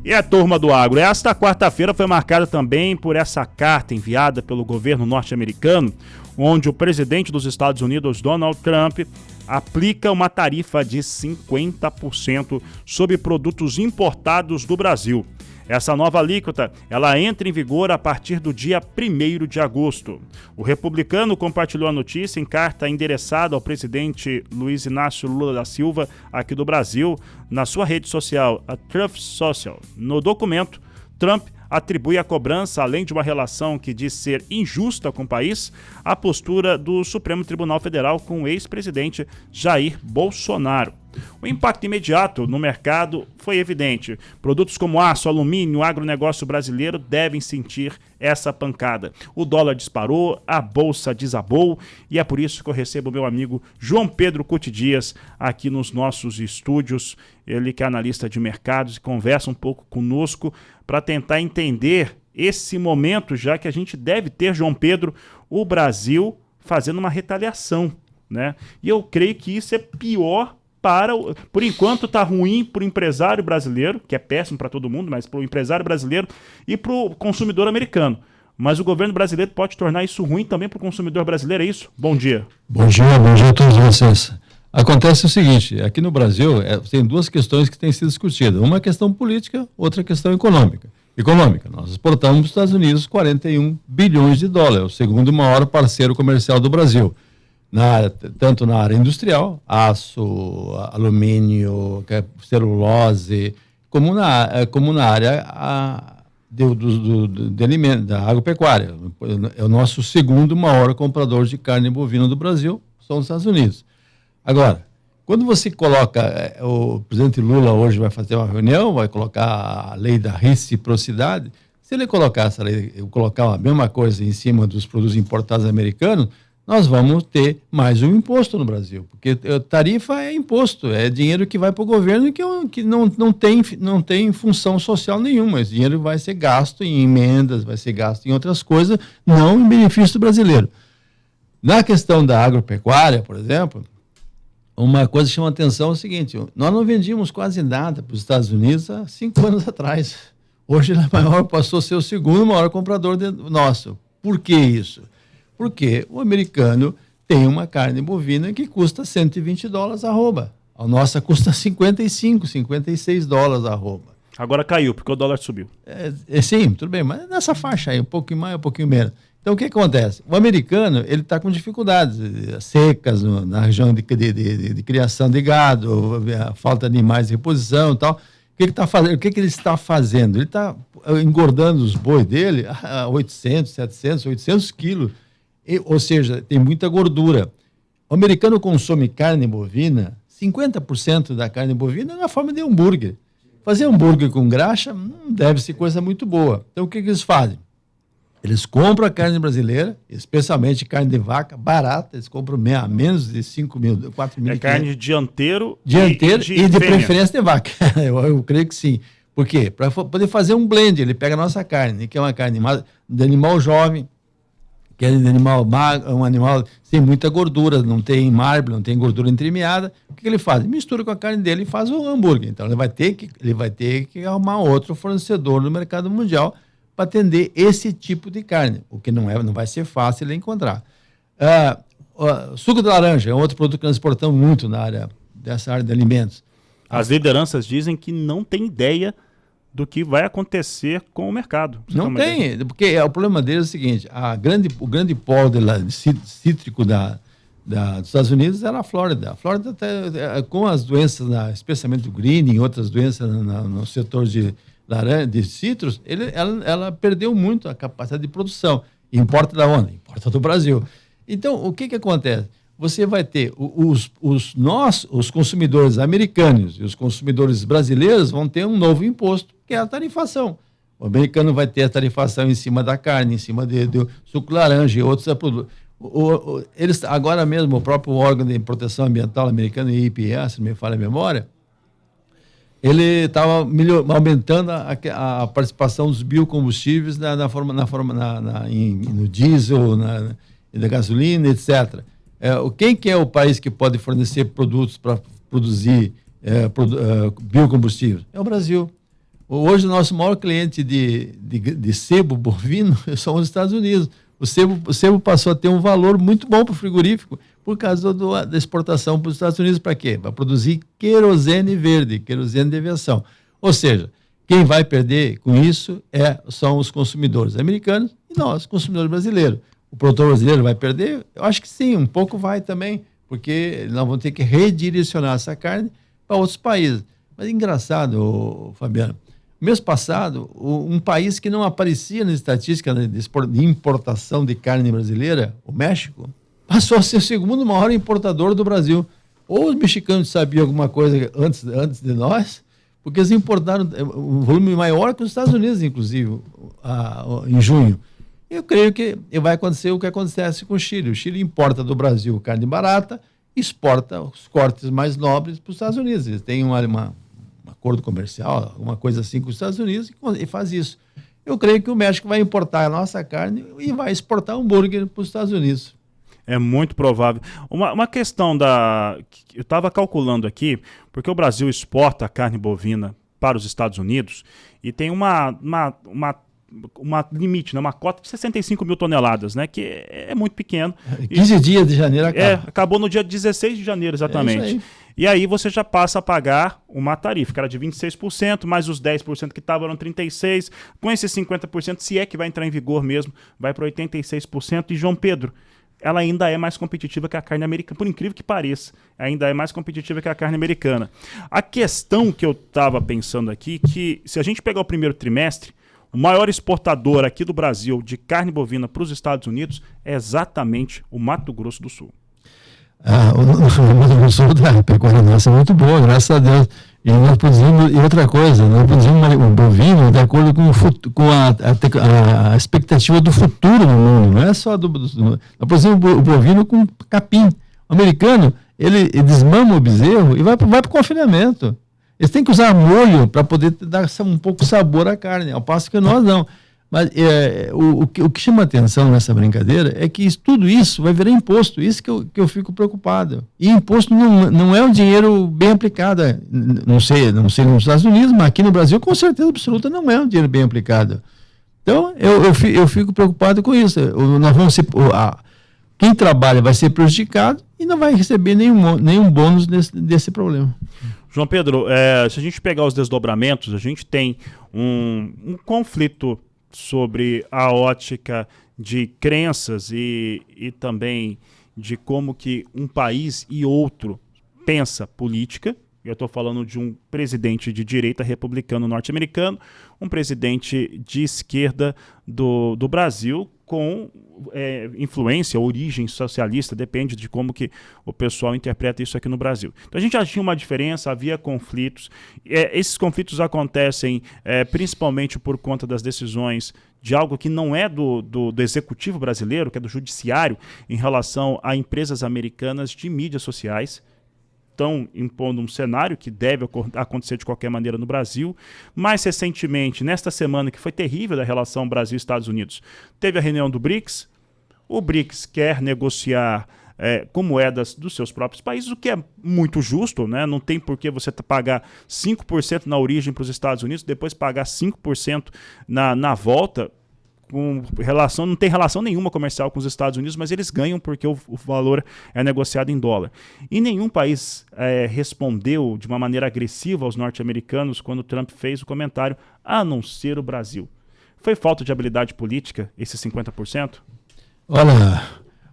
E a turma do agro, esta quarta-feira foi marcada também por essa carta enviada pelo governo norte-americano, onde o presidente dos Estados Unidos, Donald Trump, aplica uma tarifa de 50% sobre produtos importados do Brasil. Essa nova alíquota, ela entra em vigor a partir do dia 1º de agosto. O republicano compartilhou a notícia em carta endereçada ao presidente Luiz Inácio Lula da Silva, aqui do Brasil, na sua rede social, a Truth Social. No documento, Trump atribui à cobrança, além de uma relação que diz ser injusta com o país, a postura do Supremo Tribunal Federal com o ex-presidente Jair Bolsonaro. O impacto imediato no mercado foi evidente. Produtos como aço, alumínio, agronegócio brasileiro devem sentir essa pancada. O dólar disparou, a bolsa desabou e é por isso que eu recebo o meu amigo João Pedro Cuti Dias aqui nos nossos estúdios. Ele que é analista de mercados e conversa um pouco conosco para tentar entender esse momento, já que a gente deve ter, João Pedro, o Brasil fazendo uma retaliação, né? E eu creio que isso é pior por enquanto está ruim para o empresário brasileiro, que é péssimo para todo mundo, mas para o empresário brasileiro e para o consumidor americano. Mas o governo brasileiro pode tornar isso ruim também para o consumidor brasileiro, é isso? Bom dia. Bom dia a todos vocês. Acontece o seguinte, aqui no Brasil tem duas questões que têm sido discutidas. Uma questão política, outra questão econômica. Nós exportamos para os Estados Unidos 41 bilhões de dólares, o segundo maior parceiro comercial do Brasil. Tanto na área industrial, aço, alumínio, celulose, como na área de alimento, da agropecuária. É o nosso segundo maior comprador de carne bovina do Brasil, são os Estados Unidos. Agora, quando você coloca, o presidente Lula hoje vai fazer uma reunião, vai colocar a lei da reciprocidade, se ele colocar essa lei, colocar a mesma coisa em cima dos produtos importados americanos, nós vamos ter mais um imposto no Brasil, porque tarifa é imposto, é dinheiro que vai para o governo que não tem função social nenhuma. Esse dinheiro vai ser gasto em emendas, vai ser gasto em outras coisas, não em benefício do brasileiro. Na questão da agropecuária, por exemplo, uma coisa que chama atenção é o seguinte, nós não vendíamos quase nada para os Estados Unidos há 5 anos atrás. Hoje ele passou a ser o segundo maior comprador nosso. Por que isso? Porque o americano tem uma carne bovina que custa $120 a arroba. A nossa custa 55, 56 dólares a arroba. Agora caiu, porque o dólar subiu. Sim, tudo bem, mas nessa faixa aí, um pouquinho mais, um pouquinho menos. Então, o que acontece? O americano, ele está com dificuldades secas na região de criação de gado, a falta de animais de reposição e tal. O que ele está fazendo? Ele está engordando os bois dele a 800, 700, 800 quilos. Ou seja, tem muita gordura. O americano consome carne bovina, 50% da carne bovina é na forma de hambúrguer. Fazer hambúrguer com graxa não deve ser coisa muito boa. Então, o que eles fazem? Eles compram a carne brasileira, especialmente carne de vaca, barata, eles compram a menos de 5 mil, 4 mil. É carne de dianteiro e de preferência de vaca. Eu creio que sim. Por quê? Para poder fazer um blend, ele pega a nossa carne, que é uma carne de animal jovem, que é um animal sem muita gordura, não tem marbre, não tem gordura entremeada. O que ele faz? Mistura com a carne dele e faz um hambúrguer. Então ele vai ter que arrumar outro fornecedor no mercado mundial para atender esse tipo de carne, o que não vai ser fácil de encontrar. Suco de laranja é outro produto que nós exportamos muito dessa área de alimentos. As lideranças dizem que não tem ideia do que vai acontecer com o mercado. Não tem, porque o problema deles é o seguinte, o grande polo cítrico dos Estados Unidos era a Flórida. A Flórida, com as doenças, especialmente do greening e outras doenças no setor de citros, ela perdeu muito a capacidade de produção. Importa da onde? Importa do Brasil. Então, o que acontece? Você vai ter os consumidores americanos e os consumidores brasileiros vão ter um novo imposto, que é a tarifação. O americano vai ter a tarifação em cima da carne, em cima do suco laranja e outros produtos. Agora mesmo, o próprio órgão de proteção ambiental americano, EPA, se não me falha a memória, ele estava aumentando a participação dos biocombustíveis no diesel, na gasolina, etc. Quem que é o país que pode fornecer produtos para produzir biocombustíveis? É o Brasil. Hoje o nosso maior cliente de sebo bovino são os Estados Unidos. O sebo passou a ter um valor muito bom para o frigorífico por causa da exportação para os Estados Unidos. Para quê? Para produzir querosene verde, querosene de aviação. Ou seja, quem vai perder com isso são os consumidores americanos e nós, consumidores brasileiros. O produtor brasileiro vai perder? Eu acho que sim, um pouco vai também, porque nós vamos ter que redirecionar essa carne para outros países. Mas é engraçado, Fabiano, mês passado, um país que não aparecia na estatística de importação de carne brasileira, o México, passou a ser o segundo maior importador do Brasil. Ou os mexicanos sabiam alguma coisa antes de nós, porque eles importaram um volume maior que os Estados Unidos, inclusive, em junho. Eu creio que vai acontecer o que acontece com o Chile. O Chile importa do Brasil carne barata, exporta os cortes mais nobres para os Estados Unidos. Eles têm um acordo comercial, alguma coisa assim com os Estados Unidos e faz isso. Eu creio que o México vai importar a nossa carne e vai exportar hambúrguer para os Estados Unidos. É muito provável. Uma questão eu estava calculando aqui, porque o Brasil exporta a carne bovina para os Estados Unidos e tem uma limite, né? Uma cota de 65 mil toneladas, né? Que é muito pequeno. 15 dias de janeiro acaba. Acabou no dia 16 de janeiro, exatamente. E aí você já passa a pagar uma tarifa, que era de 26%, mais os 10% que estavam eram 36%. Com esses 50%, se é que vai entrar em vigor mesmo, vai para 86%. E, João Pedro, ela ainda é mais competitiva que a carne americana, por incrível que pareça, ainda é mais competitiva que a carne americana. A questão que eu estava pensando aqui, que se a gente pegar o primeiro trimestre, o maior exportador aqui do Brasil de carne bovina para os Estados Unidos é exatamente o Mato Grosso do Sul. O Mato Grosso do Sul, a pecuária nossa é muito boa, graças a Deus. E nós produzimos, e outra coisa, nós produzimos um bovino de acordo com a expectativa do futuro no mundo, não é só nós produzimos o bovino com capim. O americano, ele desmama o bezerro e vai para o confinamento. Eles têm que usar molho para poder dar um pouco de sabor à carne, ao passo que nós não. Mas o que chama atenção nessa brincadeira é que tudo isso vai virar imposto. Isso que eu fico preocupado. E imposto não é um dinheiro bem aplicado. Não sei nos Estados Unidos, mas aqui no Brasil, com certeza absoluta, não é um dinheiro bem aplicado. Então, eu fico preocupado com isso. Nós vamos quem trabalha vai ser prejudicado e não vai receber nenhum bônus desse problema. João Pedro, se a gente pegar os desdobramentos, a gente tem um conflito sobre a ótica de crenças e também de como que um país e outro pensa política. Eu estou falando de um presidente de direita republicano norte-americano, um presidente de esquerda do Brasil, com influência, origem socialista, depende de como que o pessoal interpreta isso aqui no Brasil. Então a gente já tinha uma diferença, havia conflitos. Esses conflitos acontecem principalmente por conta das decisões de algo que não é do executivo brasileiro, que é do judiciário, em relação a empresas americanas de mídias sociais. Estão impondo um cenário que deve acontecer de qualquer maneira no Brasil. Mais recentemente, nesta semana, que foi terrível da relação Brasil-Estados Unidos, teve a reunião do BRICS. O BRICS quer negociar com moedas dos seus próprios países, o que é muito justo, né? Não tem por que você pagar 5% na origem para os Estados Unidos, depois pagar 5% na volta. Não tem relação nenhuma comercial com os Estados Unidos, mas eles ganham porque o valor é negociado em dólar. E nenhum país respondeu de uma maneira agressiva aos norte-americanos quando Trump fez o comentário, a não ser o Brasil. Foi falta de habilidade política, esses 50%? Olha,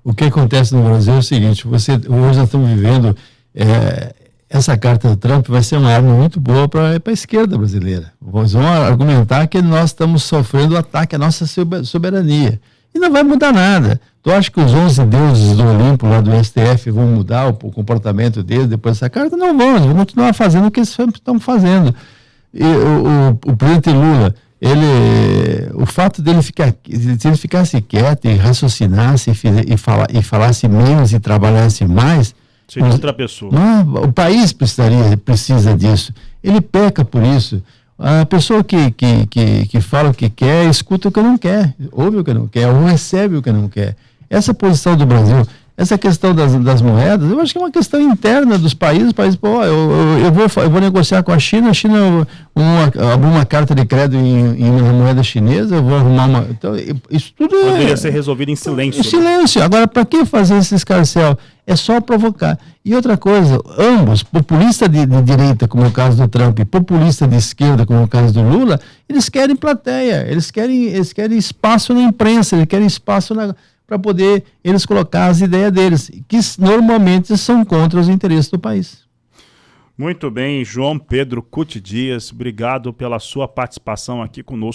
o que acontece no Brasil é o seguinte, hoje nós estamos vivendo... essa carta do Trump vai ser uma arma muito boa para a esquerda brasileira. Vão argumentar que nós estamos sofrendo ataque à nossa soberania. E não vai mudar nada. Tu acha que os 11 deuses do Olimpo, lá do STF, vão mudar o comportamento deles depois dessa carta? Não vão, eles vão continuar fazendo o que eles sempre estão fazendo. E o presidente Lula, o fato dele se ele ficasse quieto e raciocinasse e falasse menos e trabalhasse mais, seria outra pessoa. O país precisa disso. Ele peca por isso. A pessoa que fala o que quer, escuta o que não quer, ouve o que não quer, ou recebe o que não quer. Essa posição do Brasil essa questão das moedas, eu acho que é uma questão interna dos países. Pô, eu vou negociar com a China abrir uma carta de crédito em moeda chinesa, eu vou arrumar uma... Então, isso tudo poderia ser resolvido em silêncio. Em silêncio. Agora, para que fazer esse escarcéu? É só provocar. E outra coisa, ambos, populista de direita, como é o caso do Trump, e populista de esquerda, como é o caso do Lula, eles querem plateia, eles querem espaço na imprensa, eles querem espaço para poder eles colocar as ideias deles, que normalmente são contra os interesses do país. Muito bem, João Pedro Cuti Dias, obrigado pela sua participação aqui conosco.